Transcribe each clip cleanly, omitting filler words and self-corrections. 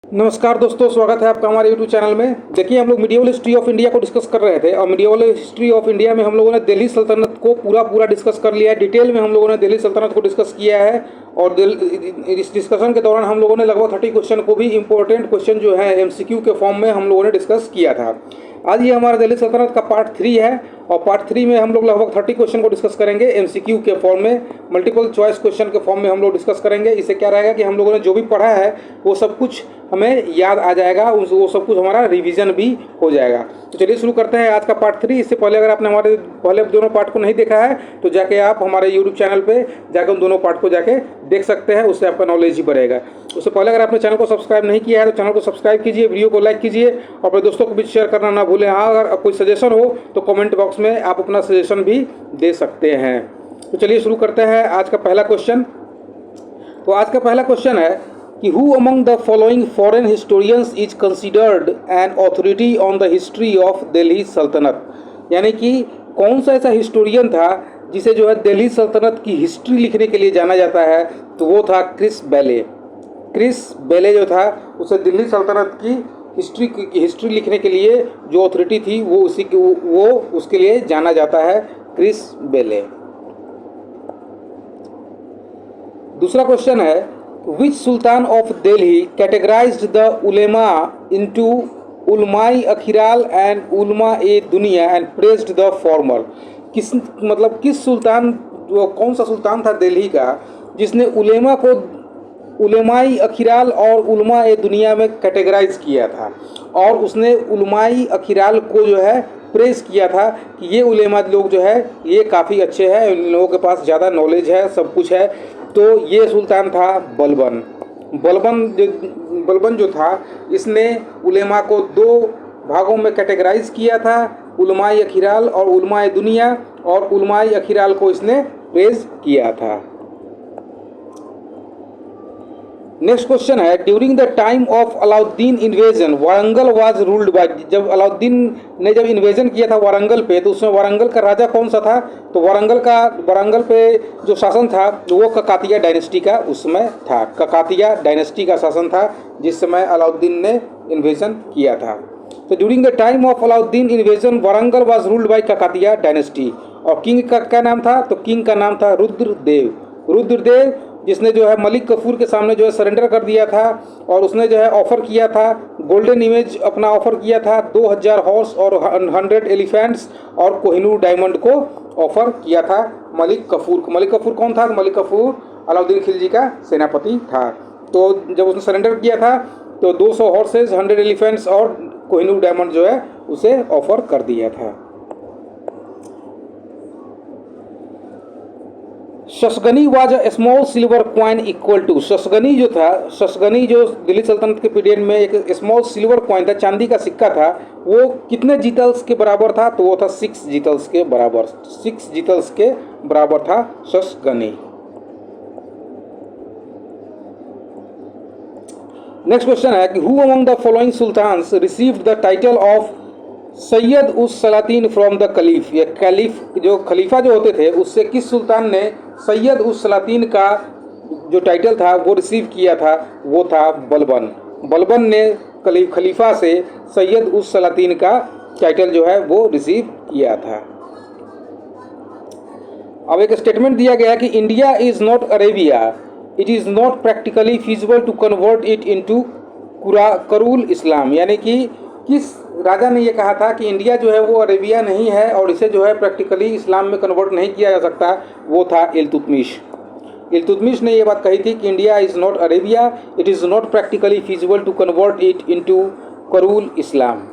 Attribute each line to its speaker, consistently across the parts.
Speaker 1: नमस्कार दोस्तों, स्वागत है आपका हमारे यूट्यूब चैनल में। देखिए, हम लोग मिडिवल हिस्ट्री ऑफ इंडिया को डिस्कस कर रहे थे और मिडिवल हिस्ट्री ऑफ इंडिया में हम लोगों ने दिल्ली सल्तनत को पूरा डिस्कस कर लिया है। डिटेल में हम लोगों ने दिल्ली सल्तनत को डिस्कस किया है और इस डिस्कशन के दौरान हम लोगों ने लगभग 30 क्वेश्चन को भी इंपॉर्टेंट क्वेश्चन जो है एमसीक्यू के फॉर्म में हम लोगों ने डिस्कस किया था। आज ये हमारा दिल्ली सल्तनत का पार्ट 3 है और पार्ट 3 में हम लोग लगभग 30 क्वेश्चन को डिस्कस करेंगे एमसीक्यू के फॉर्म में, मल्टीपल चॉइस क्वेश्चन के फॉर्म में हम लोग डिस्कस करेंगे। इससे क्या रहेगा कि हम लोगों ने जो भी पढ़ा है वो सब कुछ हमें याद आ जाएगा, वो सब कुछ हमारा रिवीजन भी हो जाएगा। तो चलिए शुरू करते हैं आज का पार्ट 3। इससे पहले अगर आपने हमारे पहले दोनों पार्ट को नहीं देखा है तो जाके आप हमारे यूट्यूब चैनल पे जाकर उन दोनों पार्ट को जाके देख सकते हैं, उससे आपका नॉलेज ही बढ़ेगा। उससे पहले अगर आपने चैनल को सब्सक्राइब नहीं किया है तो चैनल को सब्सक्राइब कीजिए, वीडियो को लाइक कीजिए और अपने दोस्तों को भी शेयर करना ना भूलें। हाँ, अगर कोई सजेशन हो तो कमेंट बॉक्स में आप अपना सजेशन भी दे सकते हैं। तो चलिए शुरू करते हैं आज का पहला क्वेश्चन। तो आज का पहला क्वेश्चन है कि who among the following foreign historians is considered an authority on the history of Delhi सल्तनत। यानी कि कौन सा ऐसा हिस्टोरियन था जिसे जो है दिल्ली सल्तनत की हिस्ट्री लिखने के लिए जाना जाता है, तो वो था क्रिस बेले। क्रिस बेले जो था उसे दिल्ली सल्तनत की हिस्ट्री लिखने के लिए जो अथॉरिटी थी वो उसके लिए जाना जाता है, क्रिस बेले। दूसरा क्वेश्चन है, which sultan of Delhi categorised the ulema into उलमाई अखिराल एंड उलमा ए दुनिया एंड प्रेज्ड द फॉर्मर। किस सुल्तान, कौन सा सुल्तान था दिल्ली का जिसने उलेमा को उलेमाई अखिराल और उलमा ए दुनिया में कैटेगराइज किया था और उसने उलमाई अखिराल को जो है प्रेज किया था कि ये उलेमा लोग जो है ये काफ़ी अच्छे हैं, इन लोगों के पास ज़्यादा नॉलेज है, सब कुछ है। तो ये सुल्तान था बलबन। बलबन जो था इसने उलेमा को 2 भागों में कैटेगराइज किया था, उलमाई अखिराल और उलमा ए दुनिया, और उलमाई अखिराल को इसने प्रेज किया था। नेक्स्ट क्वेश्चन है, during the time of Alauddin invasion Warangal was ruled bye. जब अलाउद्दीन ने जब इन्वेजन किया था वारंगल पे तो उसमें वारंगल का राजा कौन सा था, तो वारंगल पे जो शासन था वो ककातिया डायनेस्टी का उसमें था। ककातिया डायनेस्टी का शासन था जिस समय अलाउद्दीन ने इन्वेजन किया था। तो during the time of Alauddin invasion Warangal was ruled by Kakatiya dynasty. और किंग का क्या नाम था, तो किंग का नाम था रुद्रदेव, जिसने जो है मलिक कफूर के सामने जो है सरेंडर कर दिया था और उसने जो है ऑफ़र किया था गोल्डन इमेज अपना ऑफ़र किया था, 2000 हॉर्स और 100 एलिफेंट्स और कोहिनूर डायमंड को ऑफ़र किया था मलिक कफूर को। मलिक कफूर कौन था, मलिक कफूर अलाउद्दीन खिलजी का सेनापति था। तो जब उसने सरेंडर किया था तो 200 हॉर्सेज, 100 एलिफेंट्स और कोहिनूर डायमंड जो है उसे ऑफ़र कर दिया था। Shashgani was a small silver coin equal to. Shashgani जो दिल्ली सल्तनत के पीरियड में एक स्मॉल सिल्वर क्वाइन था, चांदी का सिक्का था, वो कितने जीतल्स के बराबर था, तो वो था 6 जीतल्स के बराबर। 6 जीतल्स के बराबर था शशगनी। नेक्स्ट क्वेश्चन है कि who among the following sultans received the title of Sayyid us Salatin from the कलीफ। ये खलीफा जो होते थे उससे किस सुल्तान ने सैयद उस सलातीन का जो टाइटल था वो रिसीव किया था, वो था बलबन। बलबन ने खलीफा से सैयद उस सलातीन का टाइटल जो है वो रिसीव किया था। अब एक स्टेटमेंट दिया गया कि India is not Arabia, it is not practically feasible to convert it into करूल इस्लाम। यानी कि किस राजा ने ये कहा था कि इंडिया जो है वो अरेबिया नहीं है और इसे जो है प्रैक्टिकली इस्लाम में कन्वर्ट नहीं किया जा सकता, वो था इल्तुतमिश। इल्तुतमिश ने ये बात कही थी कि India is not Arabia, it is not practically feasible to convert it into करूल इस्लाम।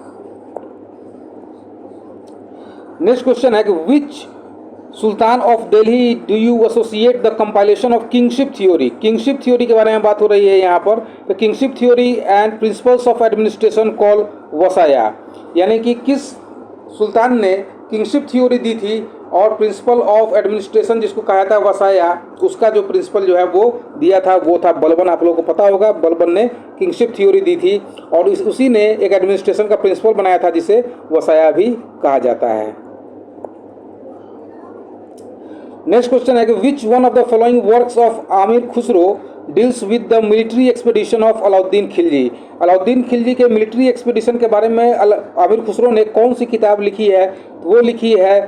Speaker 1: नेक्स्ट क्वेश्चन है कि which sultan of Delhi do you associate the compilation of kingship theory. Kingship theory के बारे में बात हो रही है यहाँ पर। तो kingship theory and principles of administration कॉल वसाया। यानी कि किस सुल्तान ने किंगशिप थ्योरी दी थी और प्रिंसिपल ऑफ एडमिनिस्ट्रेशन जिसको कहा था वसाया, उसका जो प्रिंसिपल जो है वो दिया था वो था बलबन। आप लोगों को पता होगा बलबन ने किंगशिप थ्योरी दी थी और उसी ने एक एडमिनिस्ट्रेशन का प्रिंसिपल बनाया था जिसे वसाया भी कहा जाता है। नेक्स्ट क्वेश्चन है कि which one of the following works of Aamir Khusro deals with the military expedition of Alauddin Khilji. Alauddin Khilji के मिलिट्री एक्सपीडिशन के बारे में आमिर खुसरो ने कौन सी किताब लिखी है? तो वो लिखी है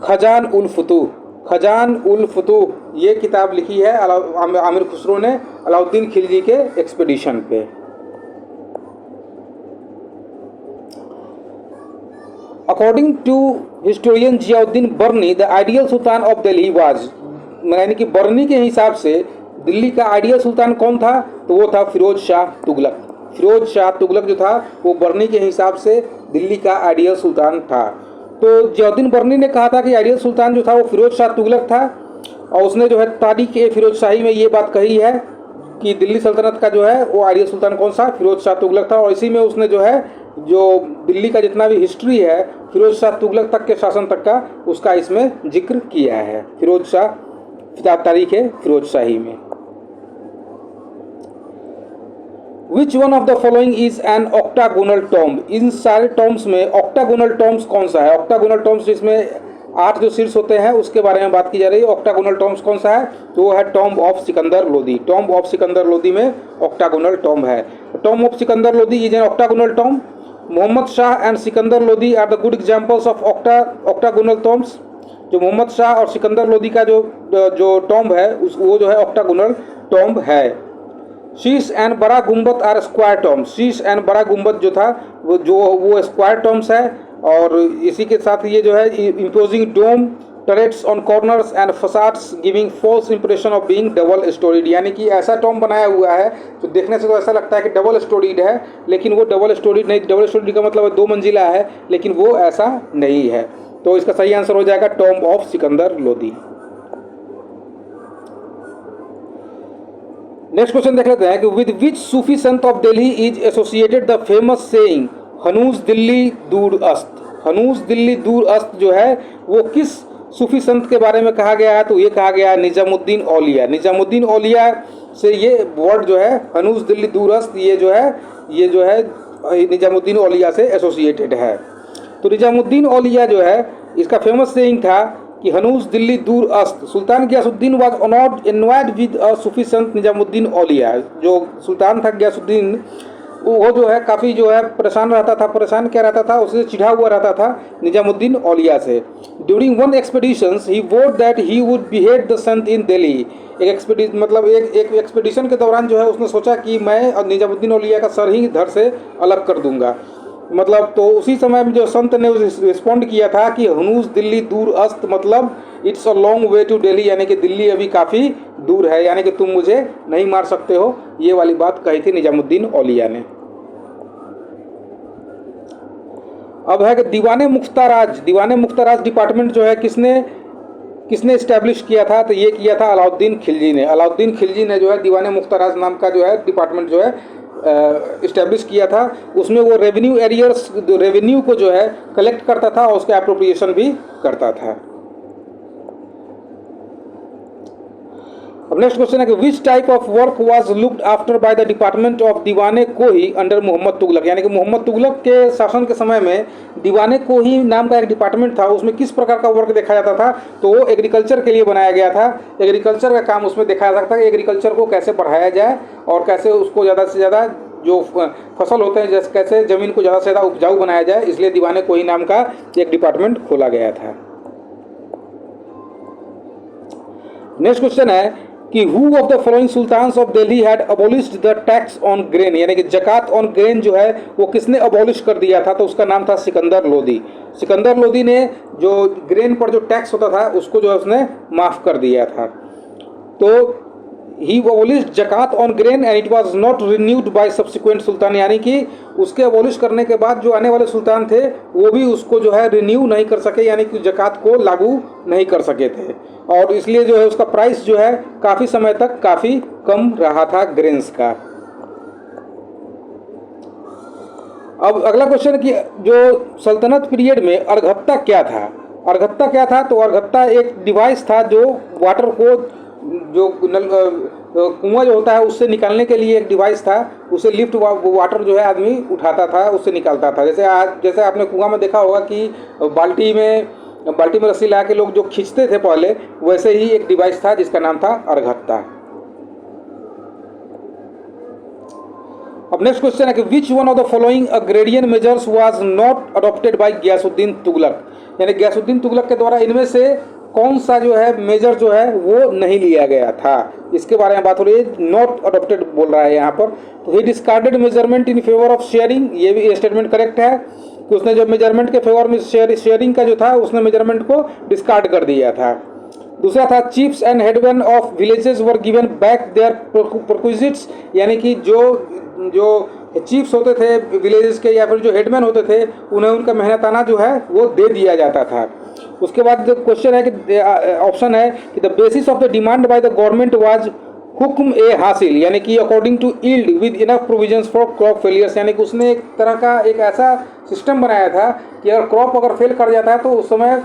Speaker 1: खजान उल फुतूह। खजान उल फुतूह ये किताब लिखी है आमिर खुसरो ने अलाउद्दीन खिलजी के एक्सपीडिशन पे। According to historian Ziauddin Barani the ideal sultan of Delhi was, यानी कि बर्नी के हिसाब से दिल्ली का आइडियल सुल्तान कौन था? तो वो था फिरोज शाह तुगलक। फिरोज शाह तुगलक जो था वो बर्नी के हिसाब से दिल्ली का आइडियल सुल्तान था। तो जियाउद्दीन बर्नी ने कहा था कि आइडियल सुल्तान जो था वो फिरोज शाह तुगलक था, और उसने जो है तारीख ए फिरोज शाही में ये बात कही है कि दिल्ली सल्तनत का जो है वो आइडियल सुल्तान कौन सा? फिरोज शाह तुगलक था। और इसी में उसने जो है जो दिल्ली का जितना भी हिस्ट्री है फिरोज शाह तुगलक तक के शासन तक का उसका इसमें जिक्र किया है, फिरोज शाह तारीख है फिरोज शाही में। Which one of the following is an octagonal tomb. इन सारे टॉम्ब्स में ऑक्टागोनल टॉम्ब्स कौन सा है? ऑक्टागोनल टॉम्ब्स जिसमें 8 जो शीर्ष होते हैं उसके बारे में बात की जा रही है। ऑक्टागोनल टॉम्ब्स कौन सा है? तो वो है tomb of Sikandar Lodi. Tomb of Sikandar Lodi में ऑक्टागोनल टॉम्ब है। Tomb of Sikandar Lodi is an octagonal tomb. Mohammad Shah and Sikandar Lodi are the good examples of octagonal tombs. जो मोहम्मद शाह और सिकंदर लोदी का जो टॉम्ब है वो जो है ऑक्टागोनल टॉम्ब है। शीश एंड बड़ा गुम्बद आर स्क्वायर टॉम्ब। शीश एंड बड़ा गुम्बद जो था वो स्क्वायर टॉम्ब्स है। और इसी के साथ ये जो है imposing dome turrets on corners and facades giving false impression of being double storied, यानी कि ऐसा टॉम्ब बनाया हुआ है तो देखने से तो ऐसा लगता है कि डबल स्टोरीड है, लेकिन वो डबल स्टोरीड नहीं। डबल स्टोरीड का मतलब 2 मंजिला है, लेकिन वो ऐसा नहीं है। तो इसका सही आंसर हो जाएगा tomb of Sikandar Lodi. Next question देख लेते हैं कि with which Sufi sant of Delhi is associated the famous saying हनूज दिल्ली दूर अस्त। हनूज दिल्ली दूर अस्त जो है वो किस सूफी संत के बारे में कहा गया है? तो ये कहा गया है निजामुद्दीन औलिया। निजामुद्दीन औलिया से ये वर्ड जो है हनूज दिल्ली दूर अस्त ये जो है निजामुद्दीन औलिया से एसोसिएटेड है। तो निजामुद्दीन औलिया जो है इसका फेमस सेइंग था कि हनूज दिल्ली दूर अस्त। सुल्तान गियासुद्दीन वाज एनवायड विद अ सूफी संत निजामुद्दीन औलिया। जो सुल्तान था गियासुद्दीन वो जो है काफ़ी जो है परेशान क्या रहता था, उससे चिढ़ा हुआ रहता था निजामुद्दीन औलिया से। During one expeditions he vote that he would behead the संत इन दिल्ली। एक एक्सपेडिशन के दौरान जो है उसने सोचा कि मैं निजामुद्दीन औलिया का सर ही धड़ से अलग कर दूंगा। मतलब तो उसी समय में जो संत ने रिस्पॉन्ड किया था कि हनूज दिल्ली दूर अस्त, मतलब it's a long way to Delhi, यानी कि दिल्ली अभी काफ़ी दूर है, यानी कि तुम मुझे नहीं मार सकते हो, ये वाली बात कही थी निजामुद्दीन औलिया ने। अब है कि दीवाने मुख्ताराज डिपार्टमेंट जो है किसने इस्टेब्लिश किया था? तो ये किया था अलाउद्दीन खिलजी ने। अलाउद्दीन खिलजी ने जो है दीवाने मुख्ताराज नाम का जो है डिपार्टमेंट जो है इस्टेब्लिश किया था। उसमें वो रेवेन्यू को जो है कलेक्ट करता था और उसका अप्रोप्रिएशन भी करता था। अब नेक्स्ट क्वेश्चन है कि which type of work was looked after by the department of दीवाने कोही अंडर मोहम्मद तुगलक। यानी कि मोहम्मद तुगलक के शासन के समय में दीवाने कोही नाम का एक डिपार्टमेंट था, उसमें किस प्रकार का वर्क देखा जाता था? तो वो एग्रीकल्चर के लिए बनाया गया था। एग्रीकल्चर का काम उसमें दिखाया जाता था कि एग्रीकल्चर को कैसे बढ़ाया जाए और कैसे उसको ज़्यादा से ज़्यादा जो फसल होते हैं जैसे कैसे ज़मीन को ज़्यादा से ज़्यादा उपजाऊ बनाया जाए, इसलिए दीवाने कोही नाम का एक डिपार्टमेंट खोला गया था। नेक्स्ट क्वेश्चन है कि who of the following sultans of Delhi had abolished the tax on grain, यानी कि जकात ऑन ग्रेन जो है वो किसने अबॉलिश कर दिया था? तो उसका नाम था सिकंदर लोदी। सिकंदर लोदी ने जो ग्रेन पर जो टैक्स होता था उसको जो है उसने माफ़ कर दिया था। तो he abolished zakat on grain and it was not renewed by subsequent sultan, यानी कि उसके अबॉलिश करने के बाद जो आने वाले सुल्तान थे वो भी उसको जो है रिन्यू नहीं कर सके, यानी कि जकात को लागू नहीं कर सके थे, और इसलिए जो है उसका प्राइस जो है काफ़ी समय तक काफ़ी कम रहा था ग्रेन्स का। अब अगला क्वेश्चन कि जो सल्तनत पीरियड में अर्घत्ता क्या था? अर्घत्ता क्या था? तो अर्घत्ता एक डिवाइस था जो वाटर को जो कुआं जो होता है उससे निकालने के लिए एक डिवाइस था, उसे लिफ्ट वाटर जो है आदमी उठाता था, उससे निकालता था। जैसे आपने कुआं में देखा होगा कि बाल्टी में बाल्टी में रस्सी ला के लोग जो खींचते थे पहले, वैसे ही एक डिवाइस था जिसका नाम था अर्घत्ता। अब नेक्स्ट क्वेश्चन है कि which one of the following agrarian measures was not adopted by Ghiyasuddin Tughlaq, यानी गयासुद्दीन तुगलक के द्वारा इनमें से कौन सा जो है मेजर जो है वो नहीं लिया गया था, इसके बारे में बात हो रही है। नॉट अडॉप्टेड बोल रहा है यहाँ पर, तो he discarded measurement in favour of sharing, ये भी स्टेटमेंट करेक्ट है कि उसने जो मेजरमेंट के फेवर में शेयरिंग का जो था उसने मेजरमेंट को डिस्कार्ड कर दिया था। दूसरा था chiefs and headmen of villages were given back their perquisites, यानी कि जो चीफ्स होते थे विलेजेस के या फिर जो हेडमैन होते थे उन्हें उनका मेहनताना जो है वो दे दिया जाता था। उसके बाद जो क्वेश्चन है कि ऑप्शन है कि the basis of the demand by the government was hukm e hasil, यानी कि according to yield with enough provisions for crop failures, यानी कि उसने एक तरह का एक ऐसा सिस्टम बनाया था कि अगर क्रॉप अगर फेल कर जाता है तो उस समय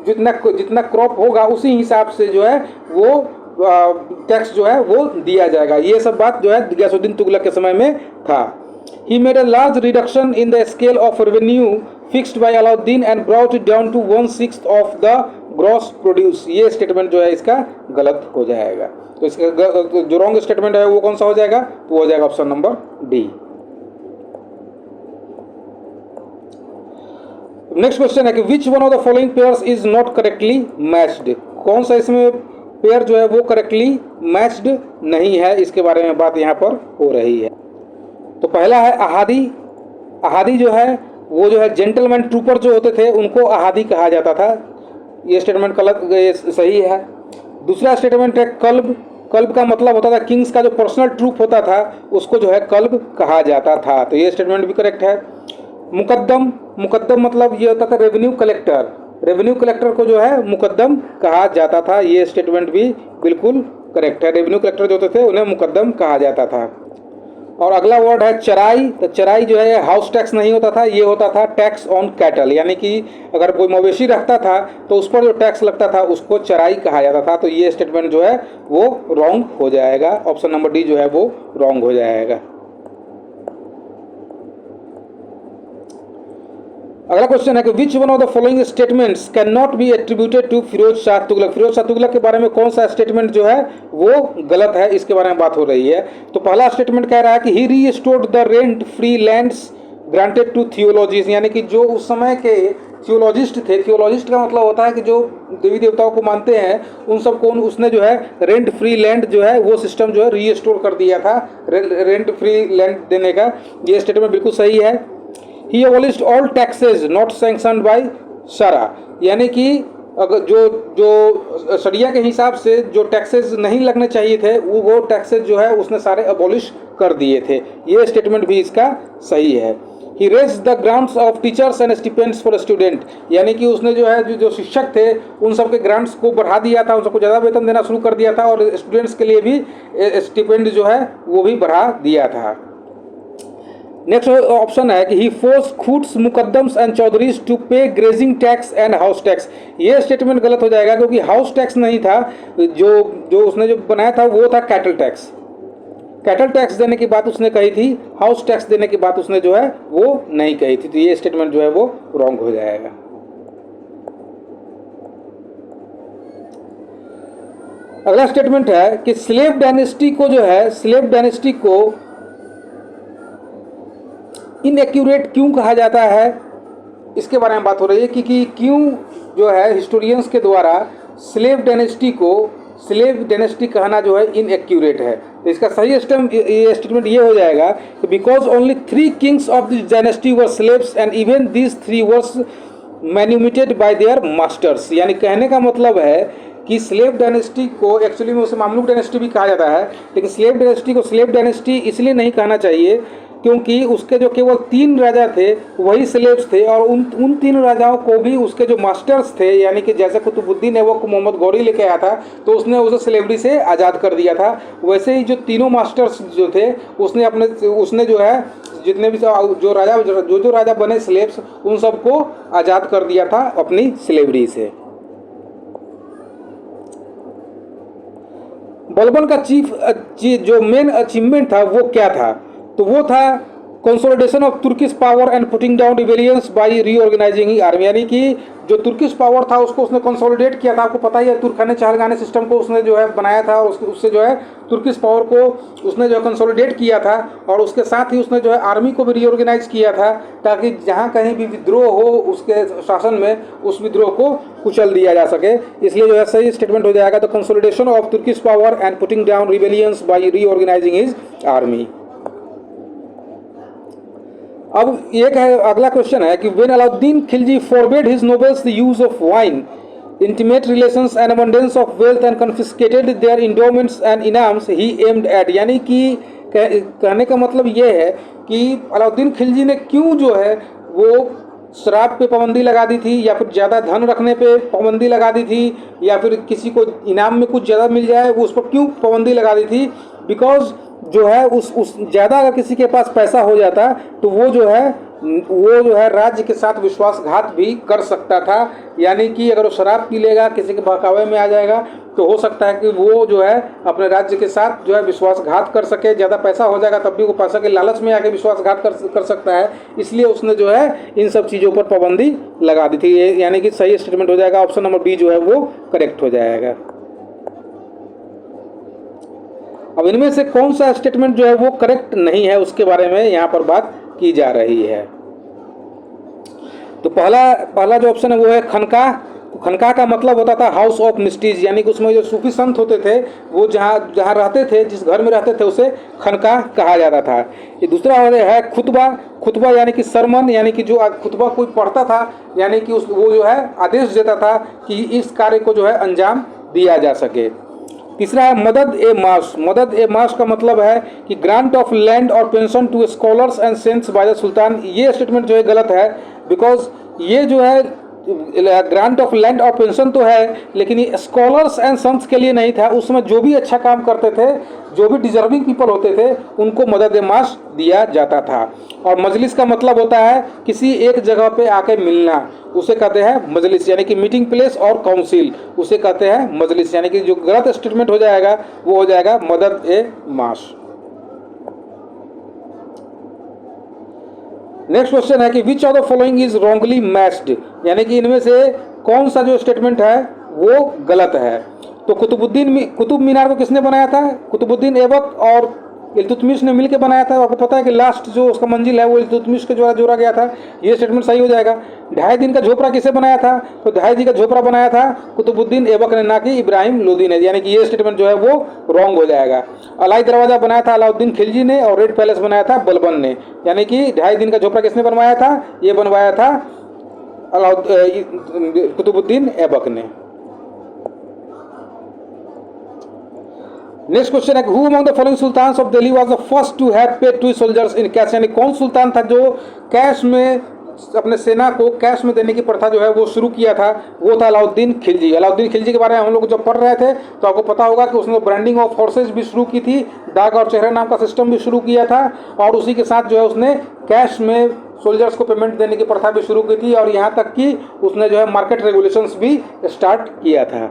Speaker 1: जितना क्रॉप होगा उसी हिसाब से जो है वो टैक्स जो है वो दिया जाएगा। ये सब बात जो है गयासुद्दीन तुगलक के समय में था। He made a large reduction in the scale of revenue fixed by Alauddin and brought it down to 1/6 of the gross produce। ये स्टेटमेंट जो है इसका गलत हो जाएगा, तो इसका जो रॉन्ग स्टेटमेंट है वो कौन सा हो जाएगा, तो हो जाएगा option number D. Next question है कि which one of the following pairs is not correctly matched, कौन सा इसमें पेयर जो है वो करेक्टली मैच्ड नहीं है, इसके बारे में बात यहाँ पर हो रही है। तो पहला है अहादी। अहादी जो है वो जो है जेंटलमैन ट्रूपर जो होते थे उनको अहादी कहा जाता था, ये स्टेटमेंट गलत सही है। दूसरा स्टेटमेंट है कल्ब। कल्ब का मतलब होता था किंग्स का जो पर्सनल ट्रूप होता था उसको जो है कल्ब कहा जाता था, तो ये स्टेटमेंट भी करेक्ट है। मुकद्दम, मुकद्दम मतलब ये होता था रेवेन्यू कलेक्टर, रेवेन्यू कलेक्टर को जो है मुकद्दम कहा जाता था, ये स्टेटमेंट भी बिल्कुल करेक्ट है। रेवेन्यू कलेक्टर जो होते थे उन्हें मुकद्दम कहा जाता था। और अगला वर्ड है चराई। तो चराई जो है हाउस टैक्स नहीं होता था, ये होता था टैक्स ऑन कैटल, यानी कि अगर कोई मवेशी रखता था तो उस पर जो टैक्स लगता था उसको चराई कहा जाता था, तो ये स्टेटमेंट जो है वो रॉन्ग हो जाएगा, ऑप्शन नंबर डी जो है वो रॉन्ग हो जाएगा। अगला क्वेश्चन है कि which one of the following statements can not be attributed to Firoz Shah Tughlaq. Firoz Shah Tughlaq के बारे में कौन सा स्टेटमेंट जो है वो गलत है, इसके बारे में बात हो रही है। तो पहला स्टेटमेंट कह रहा है कि he restored the rent free lands granted to theologist, यानी कि जो उस समय के थियोलॉजिस्ट थे, थियोलॉजिस्ट का मतलब होता है कि जो देवी देवताओं को मानते हैं उन सबको उसने जो है रेंट फ्री लैंड जो है वो सिस्टम जो है रीस्टोर कर दिया था, रेंट फ्री लैंड देने का, ये स्टेटमेंट बिल्कुल सही है। He abolished all taxes not sanctioned by शरा, यानी कि अगर जो शरिया के हिसाब से जो टैक्सेस नहीं लगने चाहिए थे वो टैक्सेस जो है उसने सारे अबॉलिश कर दिए थे, ये स्टेटमेंट भी इसका सही है। He raised the grants of teachers and stipends for student, यानी कि उसने जो है जो शिक्षक थे उन सब के ग्रांट्स को बढ़ा दिया था, उन सबको ज़्यादा वेतन देना शुरू कर दिया था और स्टूडेंट्स के लिए भी स्टिपेंड जो है वो भी बढ़ा दिया था। नेक्स्ट ऑप्शन है कि ही फोर्स खूट्स मुकद्दम्स एंड चौधरीज टू पे grazing tax and house tax, ये स्टेटमेंट गलत हो जाएगा क्योंकि हाउस टैक्स नहीं था, जो उसने जो बनाया था वो था कैटल टैक्स। कैटल टैक्स देने की बात उसने कही थी, हाउस टैक्स देने की बात उसने जो है वो नहीं कही थी, तो ये स्टेटमेंट जो है वो रॉन्ग हो जाएगा। अगला स्टेटमेंट है कि स्लेव डायनेस्टी को जो है, स्लेव डायनेस्टी को इनएक्यूरेट क्यों कहा जाता है, इसके बारे में बात हो रही है कि क्यों जो है हिस्टोरियंस के द्वारा स्लेव डायनेस्टी कहना जो है इनएक्यूरेट है। तो इसका सही स्टेटमेंट ये हो जाएगा कि because only 3 kings of this dynasty were slaves and even these 3 were manumitted by their masters, यानी कहने का मतलब है कि स्लेव डायनेस्टी को एक्चुअली में उसे मामलुक डायनेस्टी भी कहा जाता है, लेकिन स्लेव डायनेस्टी को स्लेव डायनेस्टी इसलिए नहीं कहना चाहिए क्योंकि उसके जो केवल 3 राजा थे वही स्लेव्स थे और उन 3 राजाओं को भी उसके जो मास्टर्स थे, यानी कि जैसे कुतुबुद्दीन है वो मोहम्मद गौरी लेके आया था तो उसने उसे स्लेवरी से आज़ाद कर दिया था, वैसे ही जो तीनों मास्टर्स जो थे उसने जो है जितने भी जो राजा बने स्लेव्स उन सबको आज़ाद कर दिया था अपनी स्लेवरी से। बलबन का जो मेन अचीवमेंट था वो क्या था, तो वो था consolidation of Turkish power and putting down rebellions by reorganising army, यानी कि जो तुर्किश पावर था उसको उसने कंसोलिडेट किया था। आपको पता ही है तुर्खान चहलगानी सिस्टम को उसने जो है बनाया था और उससे जो है तुर्किश पावर को उसने जो है कंसोलिडेट किया था और उसके साथ ही उसने जो है आर्मी को भी रीऑर्गेनाइज किया था ताकि जहाँ कहीं भी विद्रोह हो उसके शासन में उस विद्रोह को कुचल दिया जा सके। इसलिए जो है सही स्टेटमेंट हो जाएगा the consolidation of Turkish power and putting down rebellions by reorganising his army. अब एक है अगला क्वेश्चन है कि when Alauddin Khilji forbade his nobles the use of wine, intimate relations and abundance of wealth and confiscated their endowments and inams he aimed at, यानी कि कहने का मतलब ये है कि अलाउद्दीन खिलजी ने क्यों जो है वो शराब पे पाबंदी लगा दी थी या फिर ज़्यादा धन रखने पे पाबंदी लगा दी थी या फिर किसी को इनाम में कुछ ज़्यादा मिल जाए वो उस पर क्यों पाबंदी लगा दी थी। बिकॉज जो है उस ज़्यादा अगर किसी के पास पैसा हो जाता तो वो जो है राज्य के साथ विश्वासघात भी कर सकता था, यानी कि अगर वो शराब पी लेगा किसी के बहकावे में आ जाएगा तो हो सकता है कि वो जो है अपने राज्य के साथ जो है विश्वासघात कर सके। ज़्यादा पैसा हो जाएगा तब भी वो पैसा के लालच में आके विश्वासघात कर सकता है, इसलिए उसने जो है इन सब चीज़ों पर पाबंदी लगा दी थी। यानी कि सही स्टेटमेंट हो जाएगा ऑप्शन नंबर बी जो है वो करेक्ट हो जाएगा। अब इनमें से कौन सा स्टेटमेंट जो है वो करेक्ट नहीं है उसके बारे में यहाँ पर बात की जा रही है। तो पहला जो ऑप्शन है वो है खनका। खनका का मतलब होता था हाउस ऑफ मिस्टीज, यानी कि उसमें जो सूफी संत होते थे वो जहाँ रहते थे, जिस घर में रहते थे उसे खनका कहा जाता था। ये दूसरा है खुतबा। खुतबा यानी कि सरमन, यानी कि जो खुतबा कोई पढ़ता था, यानी कि वो जो है आदेश देता था कि इस कार्य को जो है अंजाम दिया जा सके। तीसरा है मदद ए मास। मदद ए मास का मतलब है कि ग्रांट ऑफ लैंड और pension to scholars and saints by the sultan. ये स्टेटमेंट जो है गलत है, बिकॉज ये जो है ग्रांट ऑफ लैंड और पेंशन तो है लेकिन ये स्कॉलर्स एंड संट्स के लिए नहीं था। उसमें जो भी अच्छा काम करते थे, जो भी डिजर्विंग पीपल होते थे, उनको मदद ए मास दिया जाता था। और मजलिस का मतलब होता है किसी एक जगह पे आके मिलना, उसे कहते हैं मजलिस, यानी कि मीटिंग प्लेस और काउंसिल, उसे कहते हैं मजलिस। यानी कि जो गलत स्टेटमेंट हो जाएगा वो हो जाएगा मदद ए मास। नेक्स्ट क्वेश्चन है कि which of the following is wrongly matched, यानी कि इनमें से कौन सा जो स्टेटमेंट है वो गलत है। तो कुतुब मीनार को किसने बनाया था? कुतुबुद्दीन ऐबक और इल्तुतमिश ने मिलकर बनाया था। आपको पता है कि लास्ट जो उसका मंजिल है वो इल्तुतमिश के द्वारा जोड़ा गया था। ये स्टेटमेंट सही हो जाएगा। 2.5 दिन का झोपड़ा किसे बनाया था? तो 2.5 दिन का झोपड़ा बनाया था कुतुबुद्दीन ऐबक ने, ना कि इब्राहिम लोदी ने, यानी कि ये स्टेटमेंट जो है वो रॉन्ग हो जाएगा। अलाई दरवाजा बनाया था अलाउद्दीन खिलजी ने और रेड पैलेस बनाया था बलबन ने, यानी कि 2.5 दिन का झोपड़ा किसने बनवाया था? ये बनवाया था कुतुबुद्दीन ऐबक ने। नेक्स्ट क्वेश्चन है who among the following sultans of Delhi was the first to have paid to soldiers in cash, यानी कौन सुल्तान था जो कैश में अपने सेना को कैश में देने की प्रथा जो है वो शुरू किया था? वो था अलाउद्दीन खिलजी। अलाउद्दीन खिलजी के बारे में हम लोग जब पढ़ रहे थे तो आपको पता होगा कि उसने ब्रांडिंग ऑफ फोर्सेज भी शुरू की थी, डाक और चेहरा नाम का सिस्टम भी शुरू किया था और उसी के साथ जो है उसने कैश में सोल्जर्स को पेमेंट देने की प्रथा भी शुरू की थी और यहाँ तक कि उसने जो है मार्केट रेगुलेशंस भी स्टार्ट किया था।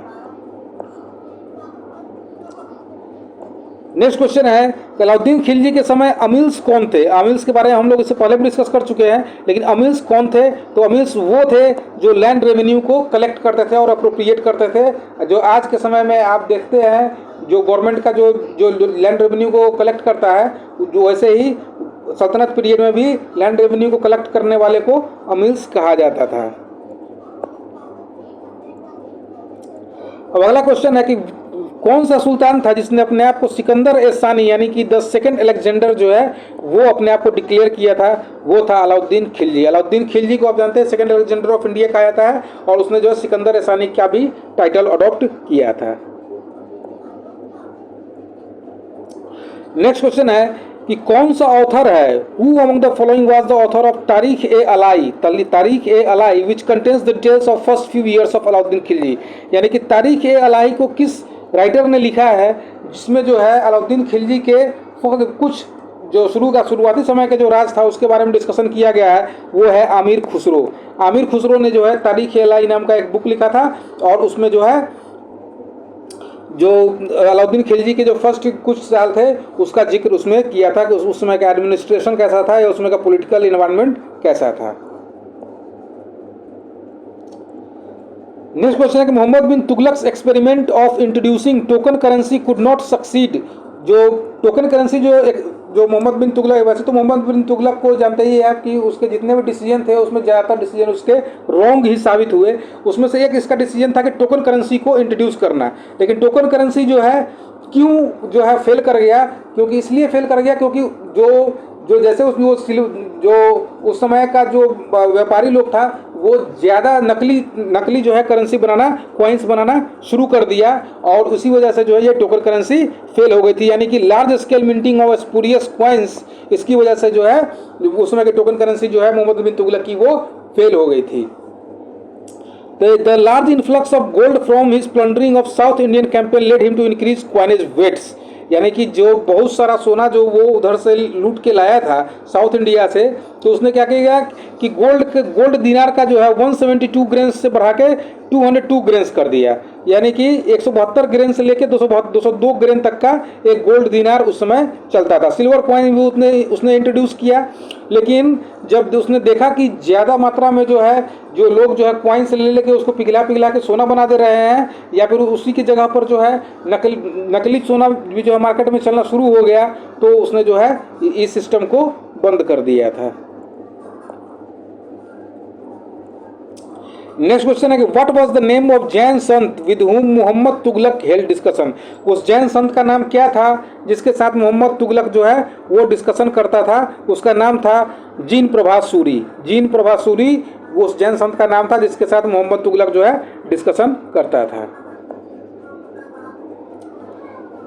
Speaker 1: नेक्स्ट क्वेश्चन है कि अलाउद्दीन खिलजी के समय अमील्स कौन थे? अमील्स के बारे में हम लोग इससे पहले भी डिस्कस कर चुके हैं, लेकिन अमील्स कौन थे? तो अमील्स वो थे जो लैंड रेवेन्यू को कलेक्ट करते थे और अप्रोप्रिएट करते थे। जो आज के समय में आप देखते हैं जो गवर्नमेंट का जो लैंड रेवेन्यू को कलेक्ट करता है, जो वैसे ही सल्तनत पीरियड में भी लैंड रेवेन्यू को कलेक्ट करने वाले को अमील्स कहा जाता था। अब अगला क्वेश्चन है कि कौन सा सुल्तान था जिसने अपने आप को सिकंदर ए सानी यानी कि द सेकंड अलेक्जेंडर जो है वो अपने आप को डिक्लेयर किया था? वो था अलाउद्दीन खिलजी। अलाउद्दीन खिलजी को आप जानते हैं सेकंड अलेक्जेंडर ऑफ इंडिया कहा जाता है और उसने जो है सिकंदर ए सानी का भी टाइटल अडॉप्ट किया था। नेक्स्ट क्वेश्चन है कि कौन सा ऑथर है who among the following was the author of Tarikh i Alai, Tarikh i Alai which contains the details of first few years of Alauddin Khilji, यानी कि तारीख ए अलाई को किस राइटर ने लिखा है जिसमें जो है अलाउद्दीन खिलजी के कुछ जो शुरुआती समय के जो राज था उसके बारे में डिस्कशन किया गया है। वो है आमिर खुसरो। आमिर खुसरो ने जो है तारीख ए अलाई नाम का एक बुक लिखा था और उसमें जो है जो अलाउद्दीन खिलजी के जो फर्स्ट कुछ साल थे उसका जिक्र उसमें किया था कि उस समय का एडमिनिस्ट्रेशन कैसा था या उसमें का पॉलिटिकल इन्वायरमेंट कैसा था। नेक्स्ट क्वेश्चन है कि Mohammad bin Tughlaq experiment of introducing token currency could not succeed. जो टोकन करेंसी जो मोहम्मद बिन तुगलक, वैसे तो मोहम्मद बिन तुगलक को जानते ही है कि उसके जितने भी डिसीजन थे उसमें ज़्यादातर डिसीजन उसके रॉन्ग ही साबित हुए। उसमें से एक इसका डिसीजन था कि टोकन करेंसी को इंट्रोड्यूस करना, लेकिन टोकन करेंसी जो है क्यों जो है फेल कर गया, क्योंकि इसलिए फेल कर गया क्योंकि जो जैसे उसमें वो जो उस समय का जो व्यापारी लोग था वो ज़्यादा नकली जो है करेंसी बनाना, कॉइन्स बनाना शुरू कर दिया और उसी वजह से जो है ये टोकन करेंसी फेल हो गई थी। यानी कि large scale minting of spurious coins, इसकी वजह से जो है उस समय की टोकन करेंसी जो है मोहम्मद बिन तुगलक की वो फेल हो गई थी। The large influx of gold from his plundering of South Indian campaign led him to increase coinage weights। यानी कि जो बहुत सारा सोना जो वो उधर से लूट के लाया था साउथ इंडिया से, तो उसने क्या किया कि गोल्ड दिनार का जो है 172 ग्रेन्स से बढ़ा के 202 ग्रेन्स कर दिया। यानी कि 172 ग्रेन से लेकर 202 ग्रेन तक का एक गोल्ड दिनार उस समय चलता था। सिल्वर कॉइन भी उसने इंट्रोड्यूस किया, लेकिन जब उसने देखा कि ज़्यादा मात्रा में जो है जो लोग जो है कॉइन से ले लेके उसको पिघला के सोना बना दे रहे हैं, या फिर उसी की जगह पर जो है नकली सोना भी जो है मार्केट में चलना शुरू हो गया, तो उसने जो है इस सिस्टम को बंद कर दिया था। नेक्स्ट क्वेश्चन है कि what was the name of Jain Sant with whom Mohammad Tughlaq held discussion. उस जैन संत का नाम क्या था जिसके साथ मोहम्मद तुगलक जो है वो डिस्कशन करता था? उसका नाम था जीन प्रभा सूरी। जीन प्रभा सूरी उस जैन संत का नाम था जिसके साथ मोहम्मद तुगलक जो है डिस्कशन करता था।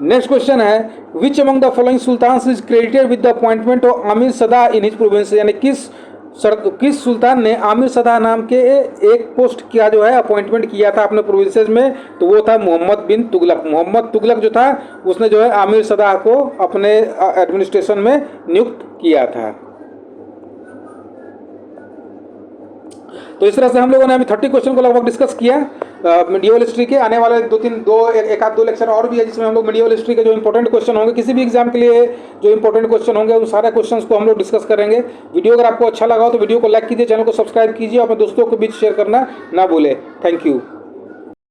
Speaker 1: नेक्स्ट क्वेश्चन है which among the following sultans is credited with the appointment of Amir Sada in his province. यानी किस सुल्तान ने आमिर सदा नाम के एक पोस्ट का जो है अपॉइंटमेंट किया था अपने प्रोविंसेस में? तो वो था मोहम्मद बिन तुगलक। मोहम्मद तुगलक जो था उसने जो है आमिर सदा को अपने एडमिनिस्ट्रेशन में नियुक्त किया था। तो इस तरह से हम लोगों ने अभी 30 क्वेश्चन को लगभग डिस्कस किया मीडिएवल हिस्ट्री के। आने वाले एक आध दो लेक्चर और भी है जिसमें हम लोग मीडिएवल हिस्ट्री के जो इंपॉर्टेंट क्वेश्चन होंगे, किसी भी एग्जाम के लिए जो इंपॉर्टेंट क्वेश्चन होंगे उन सारे क्वेश्चंस को हम लोग डिस्कस करेंगे। वीडियो अगर आपको अच्छा लगा हो तो वीडियो को लाइक कीजिए, चैनल को सब्सक्राइब कीजिए और अपने दोस्तों के बीच शेयर करना ना भूलें। Thank you.